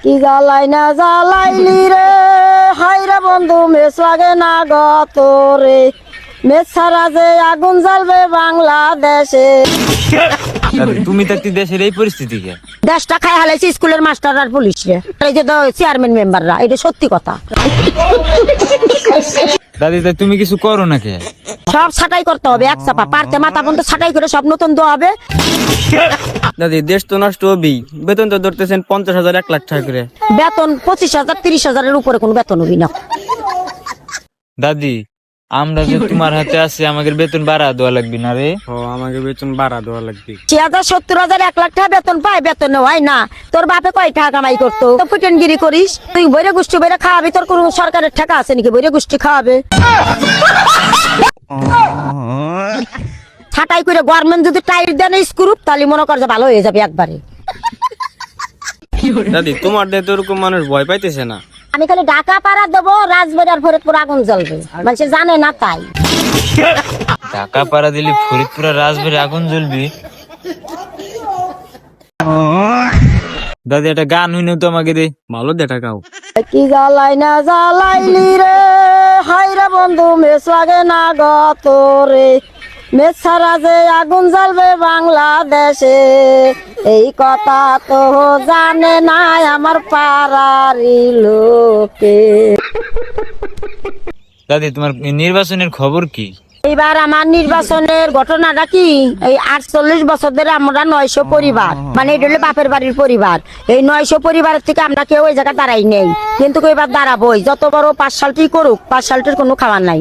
কি জ্বালাই না জ্বালাইলি রে হাইরে বন্ধু মেস লাগে না গত রে মেস ছাড়া যে আগুন জ্বালবে বাংলাদেশে। দাদি, তুমি থাকতে দেশের এই পরিস্থিতি কে? দেশটা খাই হালাইছে স্কুলের মাস্টার আর পুলিশ রে, এই যে চেয়ারম্যান মেম্বাররা, এটা সত্যি কথা। দাদি, তাই তুমি কিছু করো না কে? সব ছাটাই করতে হবে, এক চাপা পারতে মাথা পর্যন্ত ছাটাই করে সব নতুন দেওয়া হবে। দাদি, দেশ তো নষ্ট হবেই, বেতন তো ধরতেছেন 50,000 1 লাখ টাকা করে। বেতন 25,000 30,000-এর উপরে কোনো বেতন হবি না। দাদি, আমরা যে তোমার হাতে আছি, আমাদের বেতন বাড়া দেওয়া লাগবে না রে? আমাকে বেতন বাড়া দেওয়া লাগবে। 60,000 70,000 1 লাখ টাকা বেতন পায়, বেতন হয় না। তোর বাপে কয় টাকা কামাই করতো? তো ফুটেনগিরি করিস তুই, বইরে গোষ্ঠী বইরে খাওয়াবি, তোর কোনো সরকারের টাকা আছে নাকি বইরে গোষ্ঠী খাওয়াবে? ছাটাই করে গভর্নমেন্ট যদি টাইট দেন স্ক্রুপ, তাহলে মনে কর যে ভালো হয়ে যাবে একবারে। দাদি, তোমার দেহে তো ওরকম মানুষ ভয় পাইতেছে না। আমি খালি ঢাকা পাড়া দেবো, রাজবাড়ি আর ফরিদপুর আগুন জ্বলবে, মানুষ জানে না তাই। টাকা পাড়া দিলে ফরিদপুর আর রাজবাড়ি আগুন জ্বলবি? দাদি, একটা গান হইনি তো আমাকে রে? ভালো দেখা গাও। কি জ্বালাই না জ্বালাইলি রে হাইরে বন্ধু মেস লাগে না গত রে মেস ছাড়া যে আগুন জ্বলবে বাংলাদেশে, এই কথা তো জানে না আমার পাড়ারই লোকে। দাদি, তোমার নির্বাচনের খবর কি? এইবার আমার নির্বাচনের ঘটনাটা কি, এই 48 বছর ধরে আমরা 900 পরিবার, মানে এটা হলো বাপের বাড়ির পরিবার, এই 900 পরিবারের থেকে আমরা কেউ ওই জায়গায় দাঁড়াই নেই, কিন্তু এবার দাঁড়াবোই। যত বড় 5 সালটি করুক, 5 সালটির কোনো খাবার নাই।